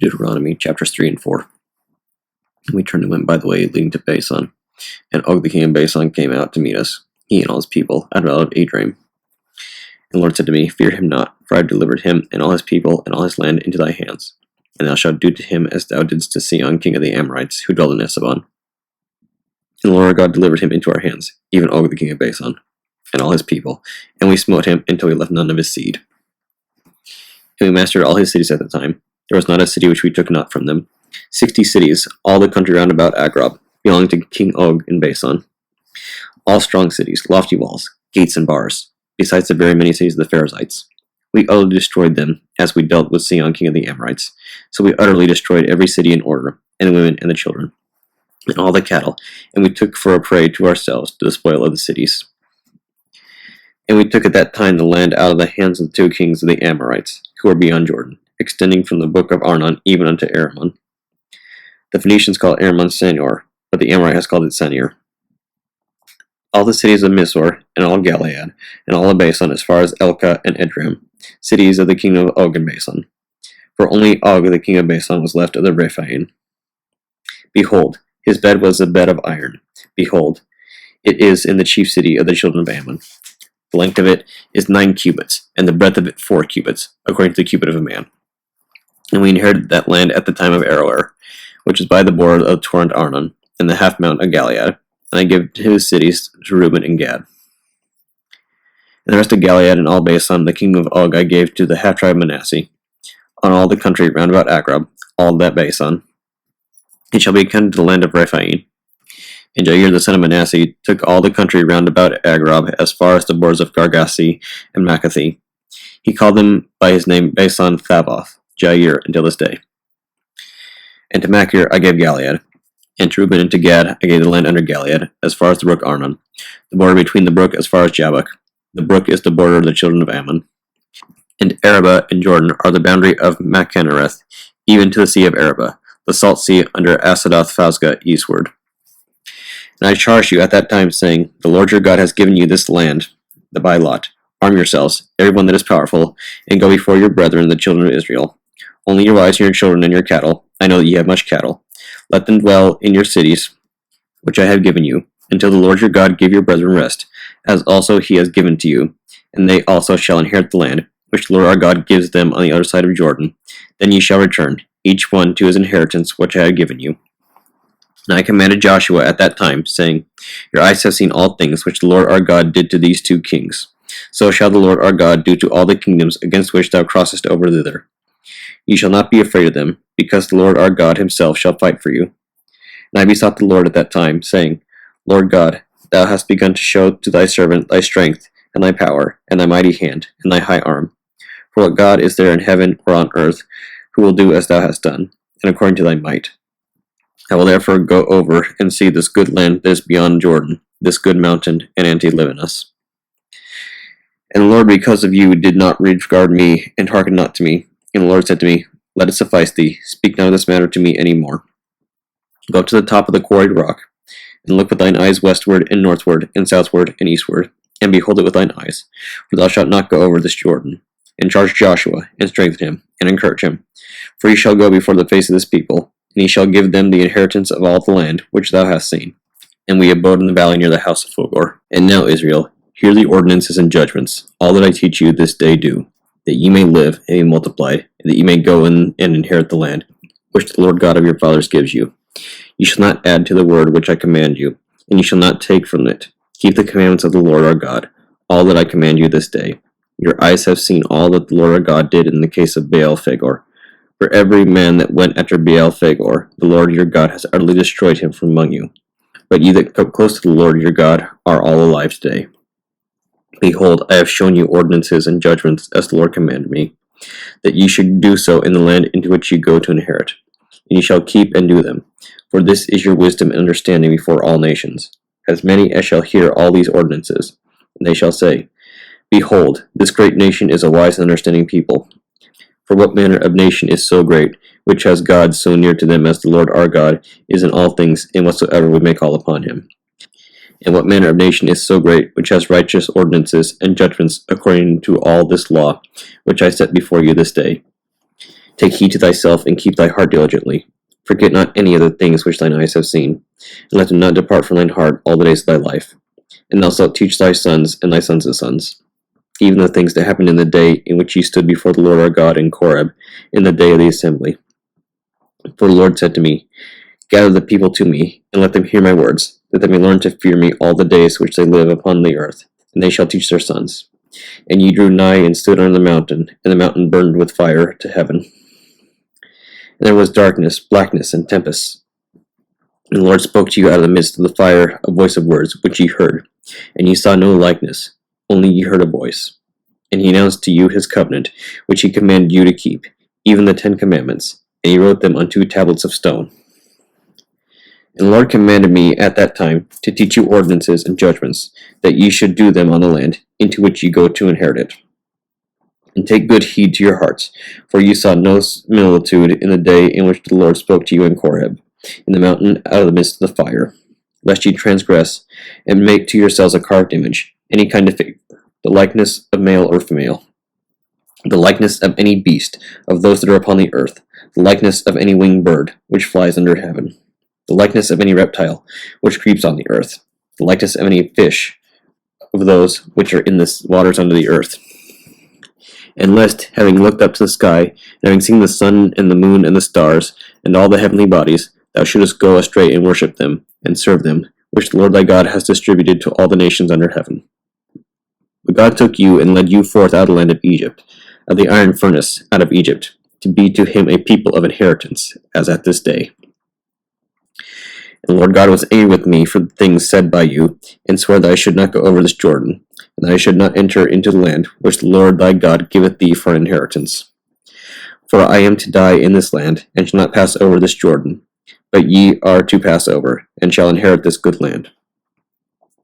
Deuteronomy chapters 3 and 4. And we turned and went by the way leading to Basan. And Og the king of Basan came out to meet us, he and all his people, out of Adram. And the Lord said to me, Fear him not, for I have delivered him and all his people and all his land into thy hands. And thou shalt do to him as thou didst to Sihon king of the Amorites, who dwelled in Esabon. And the Lord our God delivered him into our hands, even Og the king of Basan, and all his people, and we smote him until we left none of his seed. And we mastered all his cities at the time. There was not a city which we took not from them. 60 cities, all the country round about Agrob, belonging to King Og in Basan. All strong cities, lofty walls, gates and bars, besides the very many cities of the Perizzites. We utterly destroyed them, as we dealt with Sihon king of the Amorites. So we utterly destroyed every city in order, and the women and the children, and all the cattle, and we took for a prey to ourselves the spoil of the cities. And we took at that time the land out of the hands of the 2 kings of the Amorites, who were beyond Jordan, extending from the brook of Arnon even unto Aramon. The Phoenicians called Aramon Sanor, but the Amorite has called it Sanir. All the cities of Mizor, and all Galaad, and all of Basan, as far as Elka and Edram, cities of the kingdom of Og and Basan. For only Og the king of Basan was left of the Rephaim. Behold, his bed was a bed of iron. Behold, it is in the chief city of the children of Ammon. The length of it is 9 cubits, and the breadth of it 4 cubits, according to the cubit of a man. And we inherited that land at the time of Aroer, which is by the border of the torrent Arnon, and the half mount of Galaad. And I give his cities to Reuben and Gad. And the rest of Galaad and all Basan, the kingdom of Og, I gave to the half tribe of Manasseh, on all the country round about Agrob, all that Basan. It shall be counted to the land of Rephaim. And Jair the son of Manasseh took all the country round about Agrob, as far as the borders of Gargashi and Maccatheh. He called them by his name Basan Thaboth, Jair, until this day. And to Machir I gave Galaad, and to Reuben and to Gad I gave the land under Galaad, as far as the brook Arnon, the border between the brook as far as Jabbok. The brook is the border of the children of Ammon. And Arabah and Jordan are the boundary of Machanaereth, even to the sea of Arabah, the salt sea under Asadoth Phazgah eastward. And I charged you at that time, saying, The Lord your God has given you this land, the by lot. Arm yourselves, every one that is powerful, and go before your brethren, the children of Israel. Only your wives and your children and your cattle. I know that ye have much cattle. Let them dwell in your cities, which I have given you, until the Lord your God give your brethren rest, as also he has given to you. And they also shall inherit the land, which the Lord our God gives them on the other side of Jordan. Then ye shall return, each one to his inheritance, which I have given you. And I commanded Joshua at that time, saying, Your eyes have seen all things which the Lord our God did to these 2 kings. So shall the Lord our God do to all the kingdoms against which thou crossest over thither. Ye shall not be afraid of them, because the Lord our God himself shall fight for you. And I besought the Lord at that time, saying, Lord God, thou hast begun to show to thy servant thy strength, and thy power, and thy mighty hand, and thy high arm. For what God is there in heaven or on earth, who will do as thou hast done, and according to thy might? I will therefore go over and see this good land that is beyond Jordan, this good mountain, and live in us. And the Lord, because of you, did not regard me, and hearkened not to me. And the Lord said to me, Let it suffice thee, speak not of this matter to me any more. Go up to the top of the quarried rock, and look with thine eyes westward, and northward, and southward, and eastward, and behold it with thine eyes, for thou shalt not go over this Jordan. And charge Joshua, and strengthen him, and encourage him. For he shall go before the face of this people, and he shall give them the inheritance of all the land which thou hast seen. And we abode in the valley near the house of Fogor. And now, Israel, hear the ordinances and judgments, all that I teach you this day do, that ye may live and be multiplied, and that ye may go in and inherit the land, which the Lord God of your fathers gives you. Ye shall not add to the word which I command you, and ye shall not take from it. Keep the commandments of the Lord our God, all that I command you this day. Your eyes have seen all that the Lord our God did in the case of Baal-Phegor. For every man that went after Baal-Phegor, the Lord your God has utterly destroyed him from among you. But ye that come close to the Lord your God are all alive today. Behold, I have shown you ordinances and judgments, as the Lord commanded me, that ye should do so in the land into which ye go to inherit. And ye shall keep and do them. For this is your wisdom and understanding before all nations. As many as shall hear all these ordinances, and they shall say, Behold, this great nation is a wise and understanding people. For what manner of nation is so great, which has God so near to them as the Lord our God is in all things, in whatsoever we may call upon him? And what manner of nation is so great, which has righteous ordinances and judgments according to all this law, which I set before you this day? Take heed to thyself, and keep thy heart diligently. Forget not any of the things which thine eyes have seen, and let them not depart from thine heart all the days of thy life. And thou shalt teach thy sons and thy sons' sons, even the things that happened in the day in which ye stood before the Lord our God in Horeb, in the day of the assembly. For the Lord said to me, Gather the people to me, and let them hear my words, that they may learn to fear me all the days which they live upon the earth, and they shall teach their sons. And ye drew nigh and stood on the mountain, and the mountain burned with fire to heaven. And there was darkness, blackness, and tempests. And the Lord spoke to you out of the midst of the fire a voice of words, which ye heard. And ye saw no likeness, only ye heard a voice. And he announced to you his covenant, which he commanded you to keep, even the 10 commandments, and he wrote them on 2 tablets of stone. And the Lord commanded me at that time to teach you ordinances and judgments, that ye should do them on the land, into which ye go to inherit it. And take good heed to your hearts, for ye saw no similitude in the day in which the Lord spoke to you in Horeb, in the mountain out of the midst of the fire, lest ye transgress, and make to yourselves a carved image, any kind of figure, the likeness of male or female, the likeness of any beast, of those that are upon the earth, the likeness of any winged bird, which flies under heaven, the likeness of any reptile, which creeps on the earth, the likeness of any fish, of those which are in the waters under the earth. And lest, having looked up to the sky, and having seen the sun and the moon and the stars, and all the heavenly bodies, thou shouldest go astray and worship them, and serve them, which the Lord thy God has distributed to all the nations under heaven. But God took you and led you forth out of the land of Egypt, of the iron furnace, out of Egypt, to be to him a people of inheritance, as at this day. And the Lord God was angry with me for the things said by you, and swore that I should not go over this Jordan, and that I should not enter into the land which the Lord thy God giveth thee for an inheritance. For I am to die in this land, and shall not pass over this Jordan, but ye are to pass over, and shall inherit this good land.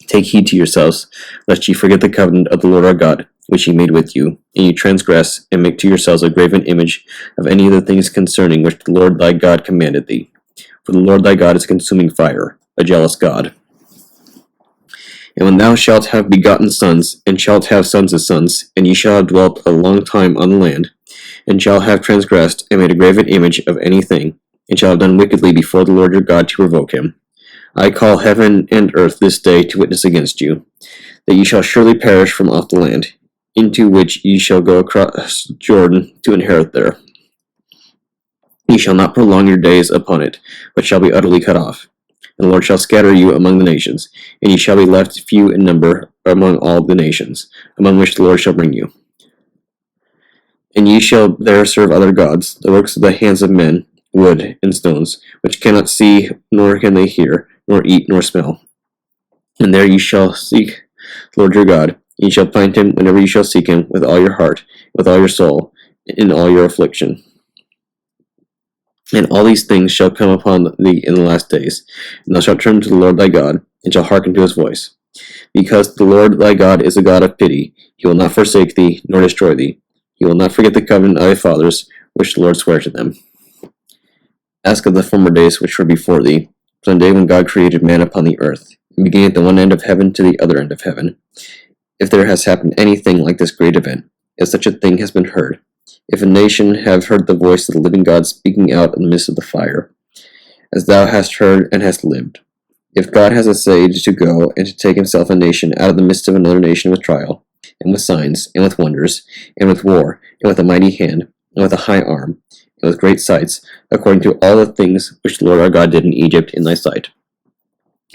Take heed to yourselves, lest ye forget the covenant of the Lord our God, which he made with you, and ye transgress, and make to yourselves a graven image of any of the things concerning which the Lord thy God commanded thee. For the Lord thy God is a consuming fire, a jealous God. And when thou shalt have begotten sons, and shalt have sons' sons, and ye shall have dwelt a long time on the land, and shall have transgressed, and made a graven image of anything, and shall have done wickedly before the Lord your God to provoke him, I call heaven and earth this day to witness against you, that ye shall surely perish from off the land, into which ye shall go across Jordan to inherit there. Ye shall not prolong your days upon it, but shall be utterly cut off. And the Lord shall scatter you among the nations, and ye shall be left few in number among all the nations, among which the Lord shall bring you. And ye shall there serve other gods, the works of the hands of men, wood and stones, which cannot see, nor can they hear, nor eat, nor smell. And there ye shall seek the Lord your God, and ye shall find him whenever ye shall seek him with all your heart, with all your soul, in all your affliction. And all these things shall come upon thee in the last days, and thou shalt turn to the Lord thy God, and shalt hearken to his voice. Because the Lord thy God is a God of pity, he will not forsake thee, nor destroy thee. He will not forget the covenant of thy fathers, which the Lord sware to them. Ask of the former days which were before thee, from the day when God created man upon the earth, and began at the one end of heaven to the other end of heaven, if there has happened anything like this great event, if such a thing has been heard, if a nation have heard the voice of the living God speaking out in the midst of the fire, as thou hast heard and hast lived, if God has essayed to go and to take himself a nation out of the midst of another nation with trial, and with signs, and with wonders, and with war, and with a mighty hand, and with a high arm, and with great sights, according to all the things which the Lord our God did in Egypt in thy sight,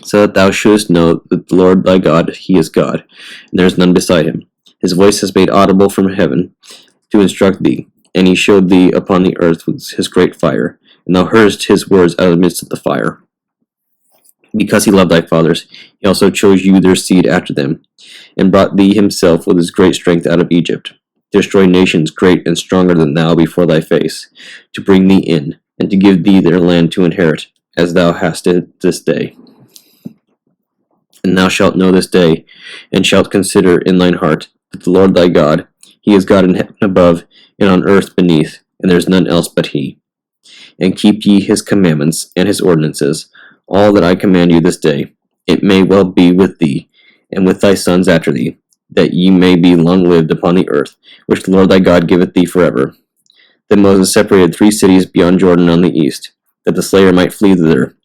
so that thou shouldest know that the Lord thy God, he is God, and there is none beside him. His voice has made audible from heaven to instruct thee, and he showed thee upon the earth with his great fire, and thou heardest his words out of the midst of the fire. Because he loved thy fathers, he also chose you their seed after them, and brought thee himself with his great strength out of Egypt, to destroy nations great and stronger than thou before thy face, to bring thee in, and to give thee their land to inherit, as thou hast it this day. And thou shalt know this day, and shalt consider in thine heart, that the Lord thy God, he is God in heaven above, and on earth beneath, and there is none else but he. And keep ye his commandments and his ordinances, all that I command you this day. It may well be with thee, and with thy sons after thee, that ye may be long lived upon the earth, which the Lord thy God giveth thee forever. Then Moses separated 3 cities beyond Jordan on the east, that the slayer might flee thither,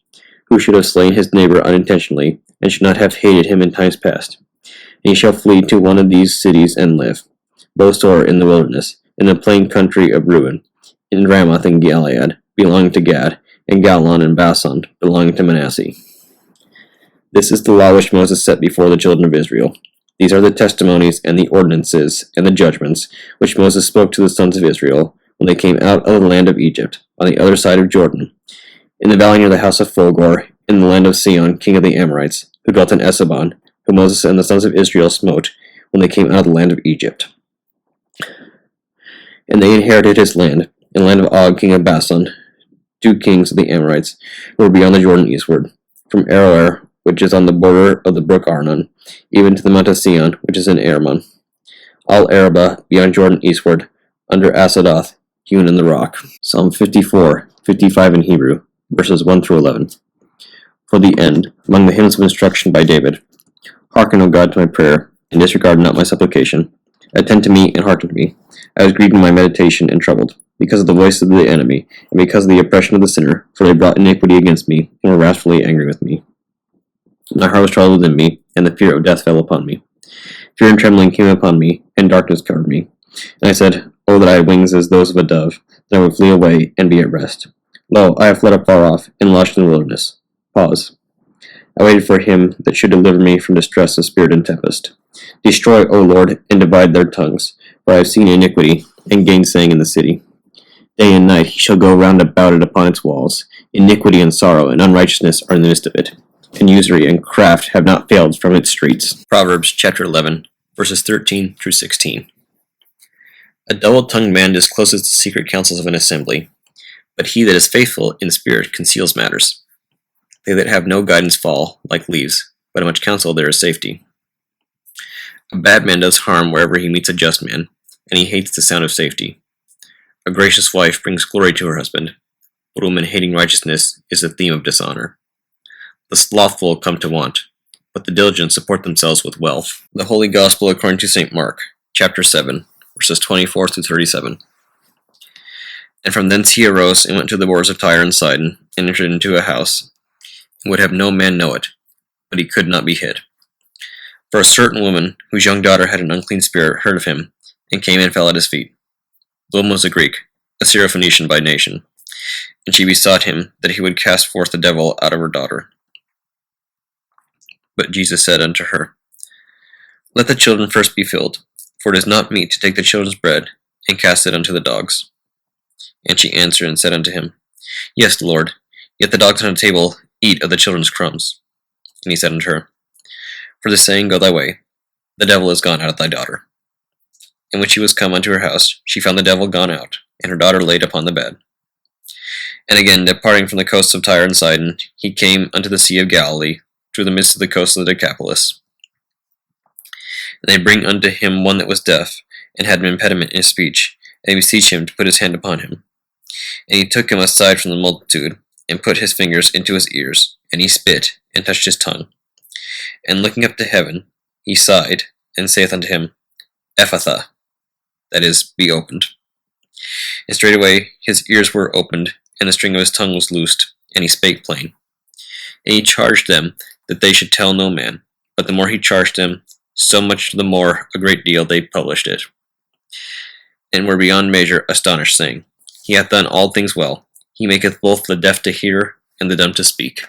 who should have slain his neighbor unintentionally, and should not have hated him in times past. And he shall flee to one of these cities and live, Bosor in the wilderness, in the plain country of Ruin, in Ramoth and Gilead, belonging to Gad, and Galon and Basan, belonging to Manasseh. This is the law which Moses set before the children of Israel. These are the testimonies and the ordinances and the judgments which Moses spoke to the sons of Israel when they came out of the land of Egypt, on the other side of Jordan, in the valley near the house of Fogor, in the land of Sihon, king of the Amorites, who dwelt in Esabon, who Moses and the sons of Israel smote when they came out of the land of Egypt. And they inherited his land, in the land of Og, king of Bashan, 2 kings of the Amorites, who were beyond the Jordan eastward, from Aroer, which is on the border of the brook Arnon, even to the mount of Sion, which is in Hermon. All Arabah, beyond Jordan eastward, under Asadoth, hewn in the rock. Psalm 54, 55 in Hebrew, verses 1 through 11. For the end, among the hymns of instruction by David. Hearken, O God, to my prayer, and disregard not my supplication. Attend to me and hearken to me. I was grieved in my meditation and troubled, because of the voice of the enemy, and because of the oppression of the sinner, for they brought iniquity against me, and were wrathfully angry with me. My heart was troubled within me, and the fear of death fell upon me. Fear and trembling came upon me, and darkness covered me. And I said, Oh, that I had wings as those of a dove, that I would flee away and be at rest. Lo, I have fled afar off, and lodged in the wilderness. Pause. I waited for him that should deliver me from distress of spirit and tempest. Destroy, O Lord, and divide their tongues, for I have seen iniquity and gainsaying in the city. Day and night he shall go round about it upon its walls. Iniquity and sorrow and unrighteousness are in the midst of it, and usury and craft have not failed from its streets. Proverbs chapter 11, verses 13 through 16. A double-tongued man discloses the secret counsels of an assembly, but he that is faithful in spirit conceals matters. They that have no guidance fall like leaves, but in much counsel there is safety. A bad man does harm wherever he meets a just man, and he hates the sound of safety. A gracious wife brings glory to her husband, but a woman hating righteousness is the theme of dishonor. The slothful come to want, but the diligent support themselves with wealth. The Holy Gospel according to St. Mark, chapter 7, verses 24 through 37. And from thence he arose and went to the borders of Tyre and Sidon, and entered into a house, and would have no man know it, but he could not be hid. For a certain woman, whose young daughter had an unclean spirit, heard of him, and came and fell at his feet. The woman was a Greek, a Syrophoenician by nation, and she besought him that he would cast forth the devil out of her daughter. But Jesus said unto her, Let the children first be filled, for it is not meet to take the children's bread, and cast it unto the dogs. And she answered and said unto him, Yes, Lord, yet the dogs on the table eat of the children's crumbs. And he said unto her, For this saying go thy way, the devil is gone out of thy daughter. And when she was come unto her house, she found the devil gone out, and her daughter laid upon the bed. And again, departing from the coasts of Tyre and Sidon, he came unto the sea of Galilee, through the midst of the coast of the Decapolis. And they bring unto him one that was deaf, and had an impediment in his speech, and they beseech him to put his hand upon him. And he took him aside from the multitude, and put his fingers into his ears, and he spit, and touched his tongue. And looking up to heaven, he sighed, and saith unto him, Ephphatha, that is, be opened. And straightway his ears were opened, and the string of his tongue was loosed, and he spake plain. And he charged them that they should tell no man, but the more he charged them, so much the more a great deal they published it, and were beyond measure astonished, saying, He hath done all things well. He maketh both the deaf to hear, and the dumb to speak.